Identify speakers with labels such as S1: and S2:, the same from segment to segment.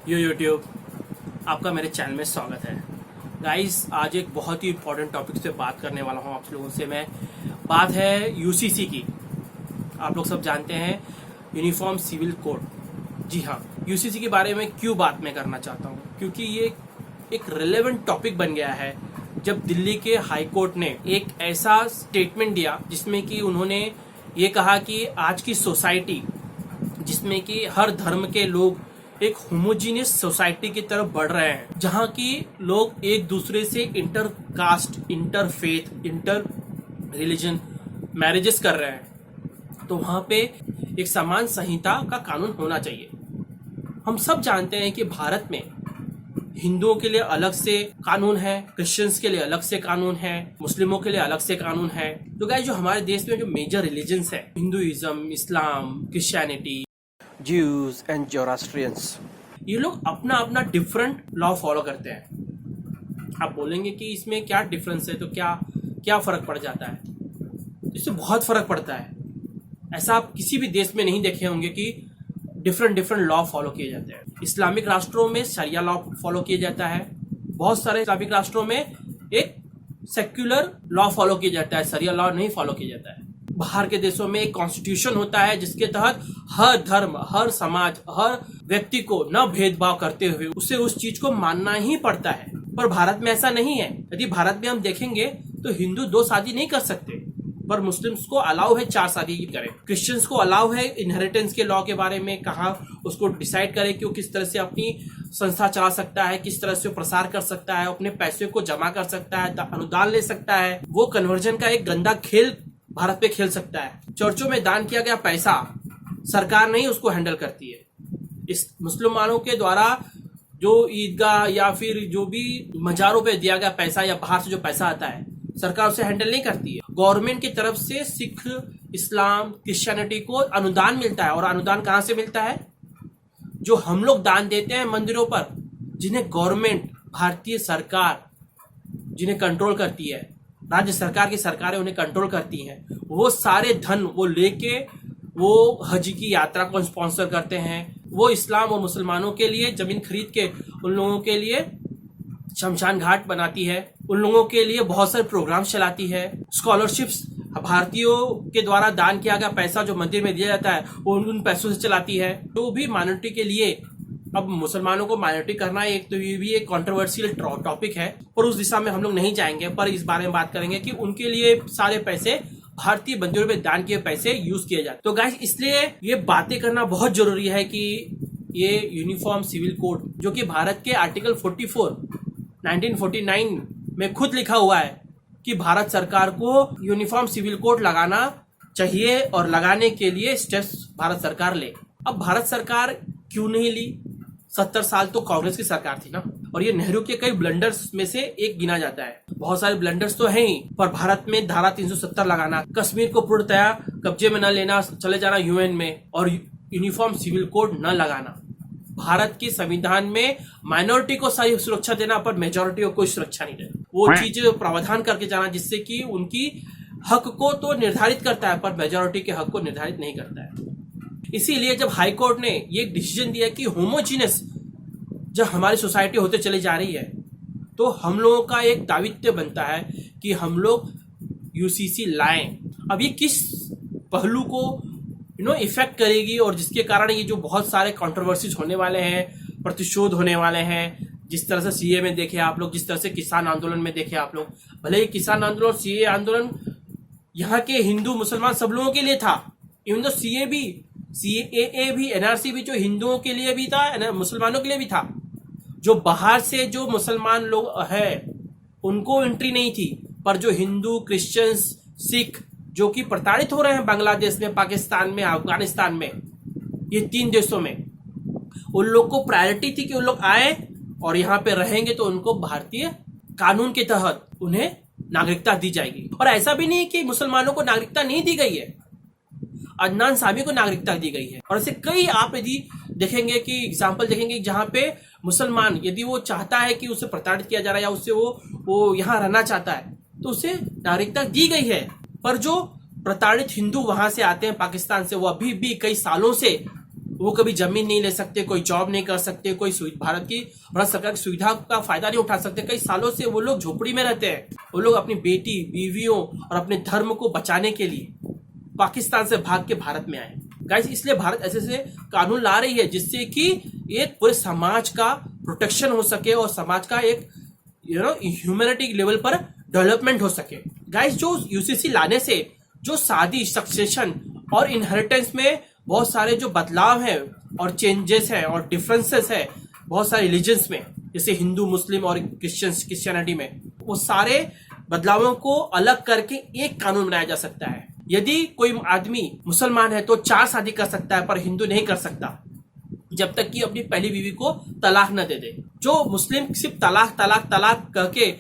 S1: यो YouTube, आपका मेरे channel में स्वागत है। गाइस, आज एक बहुत ही इम्पोर्टेंट टॉपिक से बात करने वाला हूँ आप लोगों से। मैं बात है यूसीसी की। आप लोग सब जानते हैं यूनिफॉर्म सिविल कोड। जी हाँ, यूसीसी के बारे में क्यों बात मैं करना चाहता हूँ, क्योंकि ये एक रिलेवेंट टॉपिक बन गया है जब दिल्ली के हाई कोर्ट ने एक ऐसा स्टेटमेंट दिया जिसमें कि उन्होंने ये कहा कि आज की सोसाइटी, जिसमें कि हर धर्म के लोग एक होमोजीनियस सोसाइटी की तरफ बढ़ रहे हैं, जहां की लोग एक दूसरे से inter caste, inter faith, inter religion marriages कर रहे हैं, तो वहां पे एक समान संहिता का कानून होना चाहिए। हम सब जानते हैं कि भारत में हिंदुओं के लिए अलग से कानून है, क्रिश्चियंस के लिए अलग से कानून है, मुस्लिमों के लिए अलग से कानून है। तो गाइस, जो हमारे देश में जो मेजर रिलीजन्स है, Hinduism, Islam, Christianity, Jews and Zoroastrians, ये लोग अपना अपना डिफरेंट लॉ फॉलो करते हैं। आप बोलेंगे कि इसमें क्या डिफरेंस है, तो क्या फर्क पड़ जाता है? इससे बहुत फर्क पड़ता है। ऐसा आप किसी भी देश में नहीं देखे होंगे कि डिफरेंट लॉ फॉलो किए जाते हैं। इस्लामिक राष्ट्रों में शरिया लॉ फॉलो किया जाता है। बहुत सारे इस्लामिक राष्ट्रों में एक सेक्युलर लॉ फॉलो किया जाता है, शरिया लॉ नहीं फॉलो किया जाता है। बाहर के देशों में एक कॉन्स्टिट्यूशन होता है जिसके तहत हर धर्म, हर समाज, हर व्यक्ति को न भेदभाव करते हुए उसे उस चीज को मानना ही पड़ता है। पर भारत में ऐसा नहीं है। यदि भारत में हम देखेंगे तो हिंदू 2 शादी नहीं कर सकते, पर मुस्लिम्स को अलाउ है 4 शादी करें। क्रिश्चियंस को अलाउ है इनहेरिटेंस के लॉ के बारे में कहा, उसको डिसाइड करे कि वो किस तरह से अपनी संस्था चला सकता है, किस तरह से वो प्रसार कर सकता है, अपने पैसे को जमा कर सकता है, अनुदान ले सकता है। वो कन्वर्जन का एक गंदा खेल भारत पे खेल सकता है। चर्चों में दान किया गया पैसा सरकार नहीं उसको हैंडल करती है। इस मुसलमानों के द्वारा जो ईदगाह या फिर जो भी मजारों पे दिया गया पैसा या बाहर से जो पैसा आता है, सरकार उसे हैंडल नहीं करती है। गवर्नमेंट की तरफ से सिख, इस्लाम, क्रिश्चियनिटी को अनुदान मिलता है। और अनुदान कहां से मिलता है? जो हम लोग दान देते हैं मंदिरों पर, जिन्हें गवर्नमेंट, भारतीय सरकार जिन्हें कंट्रोल करती है, राज्य सरकार की सरकारें उन्हें कंट्रोल करती हैं, वो सारे धन वो लेके वो हज की यात्रा को स्पॉन्सर करते हैं। वो इस्लाम और मुसलमानों के लिए जमीन खरीद के उन लोगों के लिए शमशान घाट बनाती है, उन लोगों के लिए बहुत सारे प्रोग्राम चलाती है। स्कॉलरशिप्स भारतीयों के द्वारा दान किया गया पैसा जो मंदिर में दिया जाता है वो उन पैसों से चलाती है। जो भी माइनॉरिटी के लिए, अब मुसलमानों को माइनॉरिटी करना एक तो ये भी एक कंट्रोवर्शियल टॉपिक है, और उस दिशा में हम लोग नहीं जाएंगे। पर इस बारे में बात करेंगे कि उनके लिए सारे पैसे, भारतीय मंदिरों में दान किए पैसे यूज किए जाते। तो गाइस, इसलिए ये बातें करना बहुत जरूरी है कि ये यूनिफॉर्म सिविल कोड, जो कि भारत के आर्टिकल 44 1949 में खुद लिखा हुआ है कि भारत सरकार को यूनिफॉर्म सिविल कोड लगाना चाहिए, और लगाने के लिए स्टेप्स भारत सरकार ले। अब भारत सरकार क्यों नहीं ली? 70 साल तो कांग्रेस की सरकार थी ना, और ये नेहरू के कई ब्लंडर्स में से एक गिना जाता है। बहुत सारे ब्लंडर्स तो हैं ही, पर भारत में धारा 370 लगाना, कश्मीर को पूर्णतया कब्जे में न लेना, चले जाना यूएन में, और यूनिफॉर्म सिविल कोड न लगाना। भारत के संविधान में माइनॉरिटी को सही सुरक्षा देना, पर मेजोरिटी को कोई सुरक्षा नहीं देना। वो चीज प्रावधान करके जाना जिससे कि उनकी हक को तो निर्धारित करता है, पर मेजोरिटी के हक को निर्धारित नहीं करता है। इसीलिए जब हाई कोर्ट ने ये डिसीजन दिया कि होमोजीनियस जब हमारी सोसाइटी होते चली जा रही है, तो हम लोगों का एक दायित्व बनता है कि हम लोग यूसीसी लाएं। अब ये किस पहलू को इफेक्ट करेगी, और जिसके कारण ये जो बहुत सारे कंट्रोवर्सीज होने वाले हैं, प्रतिशोध होने वाले हैं, जिस तरह से सीए में देखे आप लोग, जिस तरह से किसान आंदोलन में देखे आप लोग। भले ही किसान आंदोलन और सीए आंदोलन यहाँ के हिंदू मुसलमान सब लोगों के लिए था, इवन तो सीएए भी, एनआरसी भी जो हिंदुओं के लिए भी था, मुसलमानों के लिए भी था। जो बाहर से जो मुसलमान लोग हैं उनको एंट्री नहीं थी, पर जो हिंदू, क्रिश्चियंस, सिख जो कि प्रताड़ित हो रहे हैं बांग्लादेश में, पाकिस्तान में, अफगानिस्तान में, ये 3 देशों में, उन लोग को प्रायोरिटी थी कि उन लोग आए और यहाँ पे रहेंगे तो उनको भारतीय कानून के तहत उन्हें नागरिकता दी जाएगी। और ऐसा भी नहीं कि मुसलमानों को नागरिकता नहीं दी गई है, अदनान सामी को नागरिकता दी गई है। और ऐसे कई आप यदि देखेंगे कि एग्जाम्पल देखेंगे जहां पे मुसलमान यदि वो चाहता है कि उसे प्रताड़ित किया जा रहा है या उससे वो यहाँ रहना चाहता है तो उसे नागरिकता दी गई है। पर जो प्रताड़ित हिंदू वहां से आते हैं पाकिस्तान से, वो अभी भी कई सालों से वो कभी जमीन नहीं ले सकते, कोई जॉब नहीं कर सकते, कोई भारत सरकार की सुविधा का फायदा नहीं उठा सकते। कई सालों से वो लोग झोपड़ी में रहते हैं। वो लोग अपनी बेटी, बीवियों और अपने धर्म को बचाने के लिए पाकिस्तान से भाग के भारत में आए। गाइस, इसलिए भारत ऐसे ऐसे कानून ला रही है जिससे कि एक पूरे समाज का प्रोटेक्शन हो सके और समाज का एक ह्यूमैनिटी लेवल पर डेवलपमेंट हो सके। गाइस, जो यूसीसी लाने से जो शादी, सक्सेशन और इनहेरिटेंस में बहुत सारे जो बदलाव हैं और चेंजेस हैं और डिफरेंसेस है बहुत सारे रिलीजन्स में, जैसे हिंदू, मुस्लिम और क्रिश्चियनिटी में, वो सारे बदलावों को अलग करके एक कानून बनाया जा सकता है। यदि कोई आदमी मुसलमान है तो 4 शादी कर सकता है, पर हिंदू नहीं कर सकता जब तक कि अपनी पहली बीवी को तलाक न दे दे। जो मुस्लिम सिर्फ तलाक तलाक तलाक करके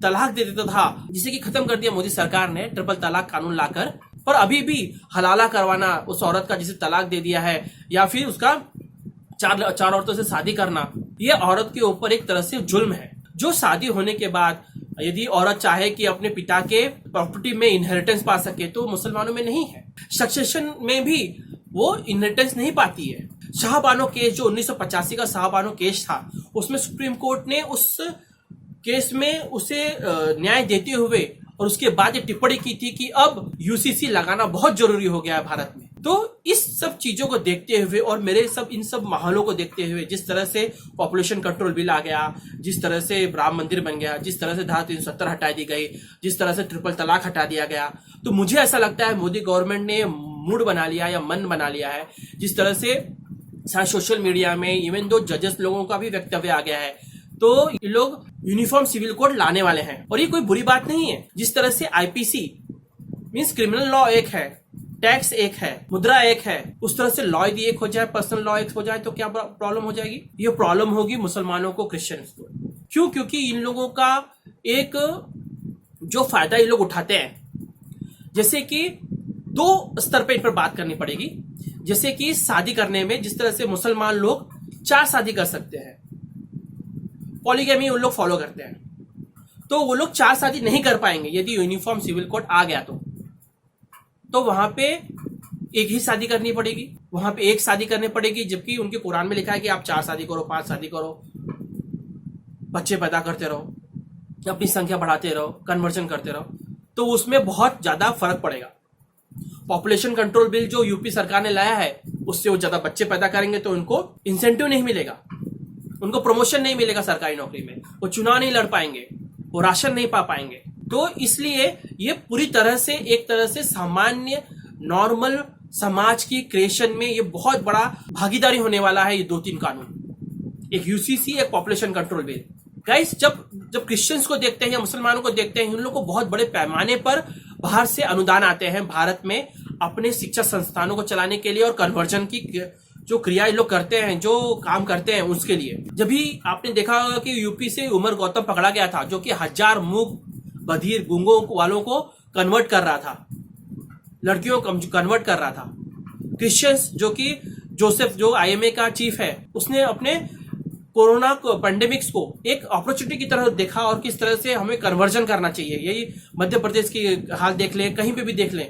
S1: तलाक दे देता था, जिसे कि खत्म कर दिया मोदी सरकार ने ट्रिपल तलाक कानून लाकर। पर अभी भी हलाला करवाना उस औरत का जिसे तलाक दे दिया है, या फिर उसका चार औरतों से शादी करना, ये औरत के ऊपर एक तरह से जुल्म है। जो शादी होने के बाद यदि औरत चाहे कि अपने पिता के प्रॉपर्टी में इनहेरिटेंस पा सके, तो मुसलमानों में नहीं है। सक्सेशन में भी वो इनहेरिटेंस नहीं पाती है। शाहबानो केस, जो 1985 का शाहबानो केस था, उसमें सुप्रीम कोर्ट ने उस केस में उसे न्याय देते हुए और उसके बाद ये टिप्पणी की थी कि अब यूसीसी लगाना बहुत जरूरी हो गया है भारत में। तो इस सब चीजों को देखते हुए और इन सब माहौलों को देखते हुए, जिस तरह से पॉपुलेशन कंट्रोल बिल आ गया, जिस तरह से राम मंदिर बन गया, जिस तरह से धारा 370 हटा दी गई, जिस तरह से ट्रिपल तलाक हटा दिया गया, तो मुझे ऐसा लगता है मोदी गवर्नमेंट ने मूड बना लिया या मन बना लिया है। जिस तरह से सोशल मीडिया में इवन दो जजेस लोगों का भी वक्तव्य आ गया है, तो ये लोग यूनिफॉर्म सिविल कोड लाने वाले हैं। और ये कोई बुरी बात नहीं है। जिस तरह से आईपीसी मींस क्रिमिनल लॉ एक है, टैक्स एक है, मुद्रा एक है, उस तरह से लॉ यदि एक हो जाए, पर्सनल लॉ एक हो जाए, तो क्या प्रॉब्लम हो जाएगी? ये प्रॉब्लम होगी मुसलमानों को, क्रिश्चियंस को। क्यों? क्योंकि इन लोगों का एक जो फायदा ये लोग उठाते हैं, जैसे कि 2 स्तर पे इन पर बात करनी पड़ेगी। जैसे कि शादी करने में, जिस तरह से मुसलमान लोग 4 शादी कर सकते हैं, पॉलीगैमी उन लोग फॉलो करते हैं, तो वो लोग 4 शादी नहीं कर पाएंगे यदि यूनिफॉर्म सिविल कोड आ गया तो वहां पे एक ही शादी करनी पड़ेगी, वहां पे एक शादी करनी पड़ेगी, जबकि उनके कुरान में लिखा है कि आप 4 शादी करो, 5 शादी करो, बच्चे पैदा करते रहो, अपनी संख्या बढ़ाते रहो, कन्वर्जन करते रहो, तो उसमें बहुत ज्यादा फर्क पड़ेगा। पॉपुलेशन कंट्रोल बिल जो यूपी सरकार ने लाया है, उससे वो ज्यादा बच्चे पैदा करेंगे तो उनको इंसेंटिव नहीं मिलेगा, उनको प्रमोशन नहीं मिलेगा सरकारी नौकरी में, वो चुनाव नहीं लड़ पाएंगे, वो राशन नहीं पा पाएंगे। तो इसलिए ये पूरी तरह से एक तरह से सामान्य नॉर्मल समाज की क्रिएशन में ये बहुत बड़ा भागीदारी होने वाला है। ये 2-3 कानून, एक यूसीसी, एक पॉपुलेशन कंट्रोल बिल। गाइस, जब क्रिश्चियंस को देखते हैं या मुसलमानों को देखते हैं, इन लोगों को बहुत बड़े पैमाने पर बाहर से अनुदान आते हैं भारत में अपने शिक्षा संस्थानों को चलाने के लिए और कन्वर्जन की जो क्रिया लोग करते हैं, जो काम करते हैं, उसके लिए। जब भी आपने देखा होगा कि यूपी से उमर गौतम पकड़ा गया था, जो कि 1000 मूक बधिर गूंगों वालों को कन्वर्ट कर रहा था, लड़कियों को कन्वर्ट कर रहा था। क्रिश्चियंस, जो कि जोसेफ, जो आईएमए का चीफ है, उसने अपने कोरोना पेंडेमिक्स को एक अपॉर्चुनिटी की तरह देखा और किस तरह से हमें कन्वर्जन करना चाहिए। यही मध्य प्रदेश की हाल देख लें, कहीं पे भी देख लें,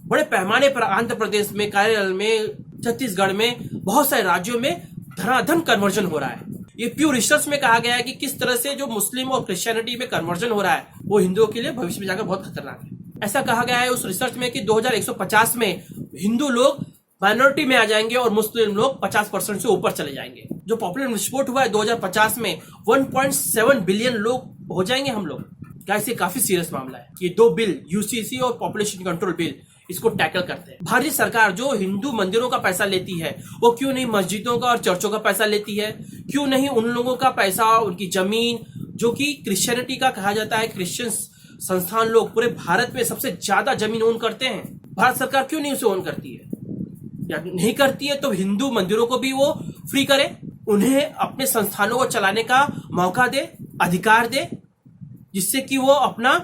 S1: बड़े पैमाने पर आंध्र प्रदेश में, केरल में, छत्तीसगढ़ में, बहुत सारे राज्यों में धनाधन कन्वर्जन हो रहा है। ये प्योर रिसर्च में कहा गया है कि किस तरह से जो मुस्लिम और क्रिश्चियनिटी में कन्वर्जन हो रहा है, वो हिंदुओं के लिए भविष्य में जाकर बहुत खतरनाक है। ऐसा कहा गया है उस रिसर्च में कि 2150 में हिंदू लोग माइनॉरिटी में आ जाएंगे और मुस्लिम लोग 50% से ऊपर चले जाएंगे। जो पॉपुलेशन रिपोर्ट हुआ है 2050 में 1.7 बिलियन लोग हो जाएंगे हम लोग। क्या ये काफी सीरियस मामला है। ये 2 बिल, यूसीसी और पॉपुलेशन कंट्रोल बिल, इसको टैकल करते हैं। भारतीय सरकार जो हिंदू मंदिरों का पैसा लेती है, वो क्यों नहीं मस्जिदों का और चर्चों का पैसा लेती है? क्यों नहीं उन लोगों का पैसा, उनकी जमीन, जो कि क्रिश्चियनिटी का कहा जाता है, क्रिश्चियन संस्थान लोग पूरे भारत में सबसे ज्यादा जमीन ओन करते हैं, भारत सरकार क्यों नहीं उसे ओन करती है? या नहीं करती है तो हिंदू मंदिरों को भी वो फ्री करे, उन्हें अपने संस्थानों को चलाने का मौका दे, अधिकार दे, जिससे कि वो अपना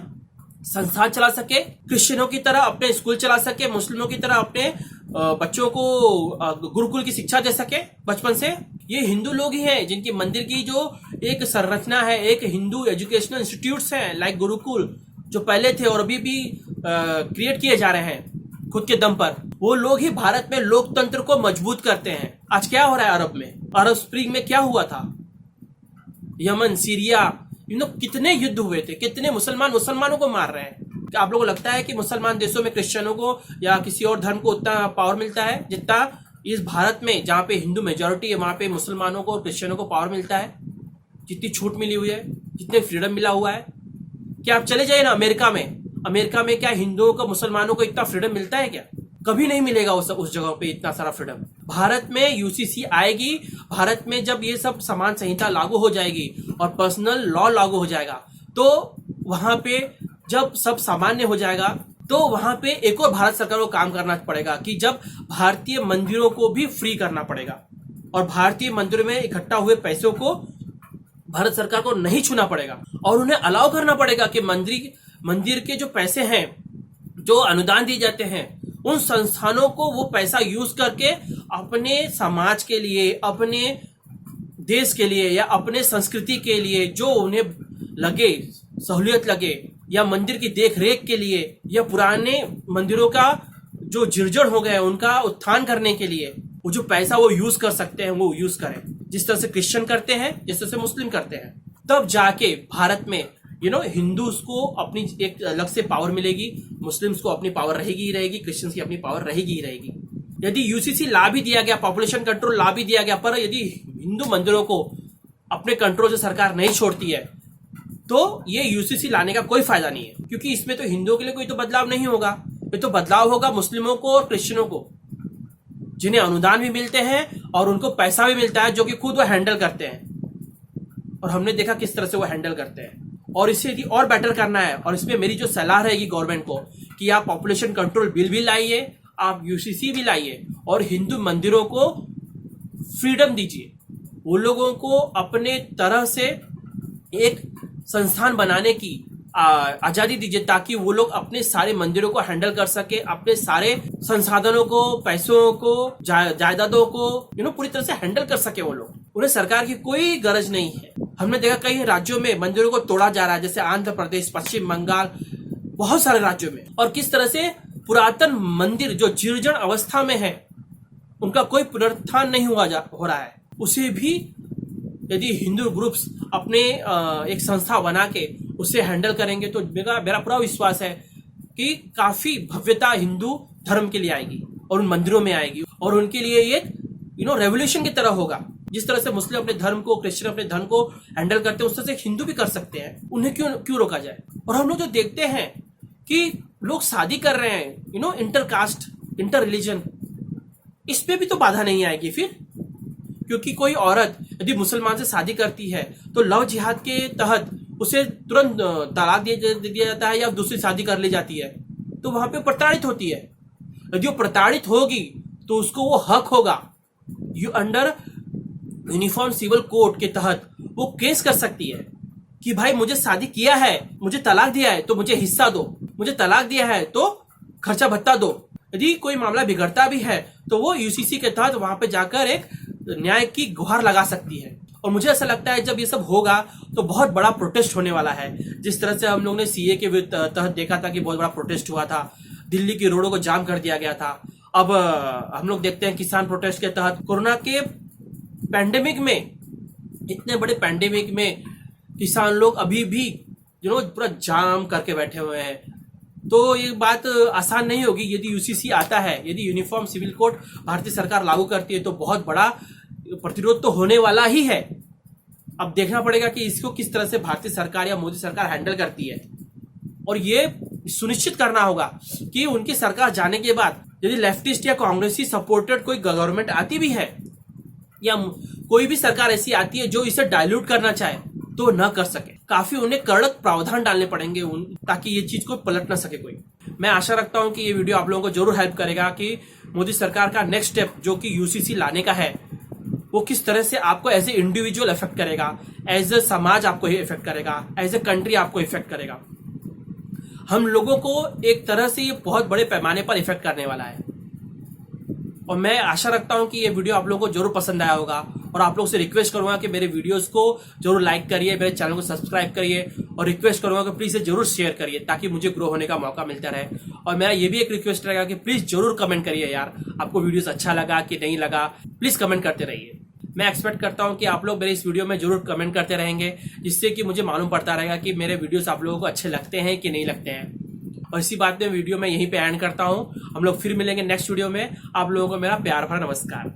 S1: संस्थान चला सके, क्रिश्चियनों की तरह अपने स्कूल चला सके, मुस्लिमों की तरह अपने बच्चों को गुरुकुल की शिक्षा दे सके बचपन से। ये हिंदू लोग ही हैं जिनकी मंदिर की जो एक संरचना है, एक हिंदू एजुकेशनल इंस्टीट्यूट्स हैं लाइक गुरुकुल, जो पहले थे और अभी भी क्रिएट किए जा रहे हैं खुद के दम पर, वो लोग ही भारत में लोकतंत्र को मजबूत करते हैं। आज क्या हो रहा है अरब में? अरब स्प्रिंग में क्या हुआ था? यमन, सीरिया, कितने युद्ध हुए थे, कितने मुसलमानों को मार रहे हैं। क्या आप लोगों को लगता है कि मुसलमान देशों में क्रिश्चियनों को या किसी और धर्म को उतना पावर मिलता है जितना इस भारत में, जहां पे हिंदू मेजोरिटी है, वहां पे मुसलमानों को और क्रिश्चियनों को पावर मिलता है? जितनी छूट मिली हुई है, जितने फ्रीडम मिला हुआ है। क्या आप चले जाइए ना अमेरिका में क्या हिंदुओं को, मुसलमानों को इतना फ्रीडम मिलता है क्या? कभी नहीं मिलेगा उस जगह पे इतना सारा फ्रीडम। भारत में यूसीसी आएगी, भारत में जब ये सब समान संहिता लागू हो जाएगी और पर्सनल लॉ लागू हो जाएगा, तो वहां पे जब सब सामान्य हो जाएगा, तो वहां पे एक और भारत सरकार को काम करना पड़ेगा कि जब भारतीय मंदिरों को भी फ्री करना पड़ेगा और भारतीय मंदिरों में इकट्ठा हुए पैसों को भारत सरकार को नहीं छूना पड़ेगा और उन्हें अलाउ करना पड़ेगा कि मंदिर के जो पैसे हैं, जो अनुदान दिए जाते हैं, उन संस्थानों को वो पैसा यूज करके अपने समाज के लिए, अपने देश के लिए या अपने संस्कृति के लिए जो उन्हें लगे, सहूलियत लगे, या मंदिर की देख रेख के लिए, या पुराने मंदिरों का जो जर्जर हो गए उनका उत्थान करने के लिए वो जो पैसा वो यूज कर सकते हैं, वो यूज करें। जिस तरह से क्रिश्चियन करते हैं, जिस तरह से मुस्लिम करते हैं, तब जाके भारत में हिंदूज को अपनी एक अलग से पावर मिलेगी, मुस्लिम्स को अपनी पावर रहेगी ही रहेगी, क्रिश्चियंस की अपनी पावर रहेगी ही रहेगी। यदि यूसीसी ला भी दिया गया, पॉपुलेशन कंट्रोल ला भी दिया गया, पर यदि हिंदू मंदिरों को अपने कंट्रोल से सरकार नहीं छोड़ती है, तो ये यूसीसी लाने का कोई फायदा नहीं है, क्योंकि इसमें तो हिंदुओं के लिए कोई तो बदलाव नहीं होगा। ये तो बदलाव होगा मुस्लिमों को और क्रिश्चियनों को, जिन्हें अनुदान भी मिलते हैं और उनको पैसा भी मिलता है, जो कि खुद वो हैंडल करते हैं। और हमने देखा किस तरह से वो हैंडल करते हैं। और इसे यदि और बेटर करना है, और इसमें मेरी जो सलाह रहेगी गवर्नमेंट को कि आप पॉपुलेशन कंट्रोल बिल भी लाइए, आप यूसीसी भी लाइए और हिंदू मंदिरों को फ्रीडम दीजिए। वो लोगों को अपने तरह से एक संस्थान बनाने की आजादी दीजिए, ताकि वो लोग अपने सारे मंदिरों को हैंडल कर सके, अपने सारे संसाधनों को, पैसों को, जायदादों को पूरी तरह से हैंडल कर सके वो लोग। उन्हें सरकार की कोई गरज नहीं है। हमने देखा कई राज्यों में मंदिरों को तोड़ा जा रहा है, जैसे आंध्र प्रदेश, पश्चिम बंगाल, बहुत सारे राज्यों में, और किस तरह से पुरातन मंदिर जो जीर्ण अवस्था में है उनका कोई पुनरुत्थान नहीं हो रहा है। उसे भी यदि हिंदू ग्रुप्स अपने एक संस्था बना के उसे हैंडल करेंगे, तो मेरा पूरा विश्वास है कि काफी भव्यता हिंदू धर्म के लिए आएगी और उन मंदिरों में आएगी, और उनके लिए ये रेवोल्यूशन की तरह होगा। जिस तरह से मुस्लिम अपने धर्म को, क्रिश्चियन अपने धर्म को हैंडल करते हैं, उस तरह से हिंदू भी कर सकते हैं। उन्हें क्यों रोका जाए? और हम लोग जो देखते हैं कि लोग शादी कर रहे हैं, इंटर कास्ट, इंटर रिलीजन, इस पे भी तो बाधा नहीं आएगी फिर, क्योंकि कोई औरत यदि मुसलमान से शादी करती है तो लव जिहाद के तहत उसे तुरंत तलाक दिया जाता है या दूसरी शादी कर ली जाती है, तो वहां पे प्रताड़ित होती है। यदि वो प्रताड़ित होगी तो उसको वो हक होगा, अंडर यूनिफॉर्म सिविल कोड के तहत वो केस कर सकती है कि भाई मुझे शादी किया है, मुझे तलाक दिया है तो मुझे हिस्सा दो, मुझे तलाक दिया है तो खर्चा भत्ता दो। यदि कोई मामला बिगड़ता भी है तो वो यूसीसी के तहत वहां पे जाकर एक न्याय की गुहार लगा सकती है। और मुझे ऐसा लगता है जब ये सब होगा तो बहुत बड़ा प्रोटेस्ट होने वाला है। जिस तरह से हम लोग ने सीए के तहत देखा था कि बहुत बड़ा प्रोटेस्ट हुआ था, दिल्ली की रोडों को जाम कर दिया गया था। अब हम लोग देखते हैं किसान प्रोटेस्ट के तहत, कोरोना के पैंडेमिक में, इतने बड़े पैंडेमिक में किसान लोग अभी भी पूरा जाम करके बैठे हुए हैं। तो ये बात आसान नहीं होगी। यदि यूसीसी आता है, यदि यूनिफॉर्म सिविल कोड भारतीय सरकार लागू करती है, तो बहुत बड़ा प्रतिरोध तो होने वाला ही है। अब देखना पड़ेगा कि इसको किस तरह से भारतीय सरकार या मोदी सरकार हैंडल करती है। और ये सुनिश्चित करना होगा कि उनकी सरकार जाने के बाद यदि लेफ्टिस्ट या कांग्रेसी सपोर्टेड कोई गवर्नमेंट आती भी है, या कोई भी सरकार ऐसी आती है जो इसे डाइल्यूट करना चाहे, तो न कर सके। काफी उन्हें कड़क प्रावधान डालने पड़ेंगे ताकि ये चीज को पलट ना सके कोई। मैं आशा रखता हूं कि ये वीडियो आप लोगों को जरूर हेल्प करेगा कि मोदी सरकार का नेक्स्ट स्टेप जो कि यूसीसी लाने का है, वो किस तरह से आपको एज ए इंडिविजुअल इफेक्ट करेगा, एज ए समाज आपको इफेक्ट करेगा, एज ए कंट्री आपको इफेक्ट करेगा। हम लोगों को एक तरह से ये बहुत बड़े पैमाने पर इफेक्ट करने वाला है। और मैं आशा रखता हूं कि ये वीडियो आप लोगों को जरूर पसंद आया होगा, और आप लोगों से रिक्वेस्ट करूंगा कि मेरे वीडियोस को जरूर लाइक करिए, मेरे चैनल को सब्सक्राइब करिए और रिक्वेस्ट करूंगा कि प्लीज जरूर शेयर करिए ताकि मुझे ग्रो होने का मौका मिलता रहे। और मेरा ये भी एक रिक्वेस्ट रहेगा कि प्लीज जरूर कमेंट करिए यार, आपको वीडियोस अच्छा लगा कि नहीं लगा, प्लीज कमेंट करते रहिए। मैं एक्सपेक्ट करता हूं कि आप लोग मेरे इस वीडियो में जरूर कमेंट करते रहेंगे, जिससे कि मुझे मालूम पड़ता रहेगा कि मेरे वीडियोस आप लोगों को अच्छे लगते हैं कि नहीं लगते हैं। और इसी बात में वीडियो में यहीं पे एंड करता हूं। हम लोग फिर मिलेंगे नेक्स्ट वीडियो में। आप लोगों को मेरा प्यार भरा नमस्कार।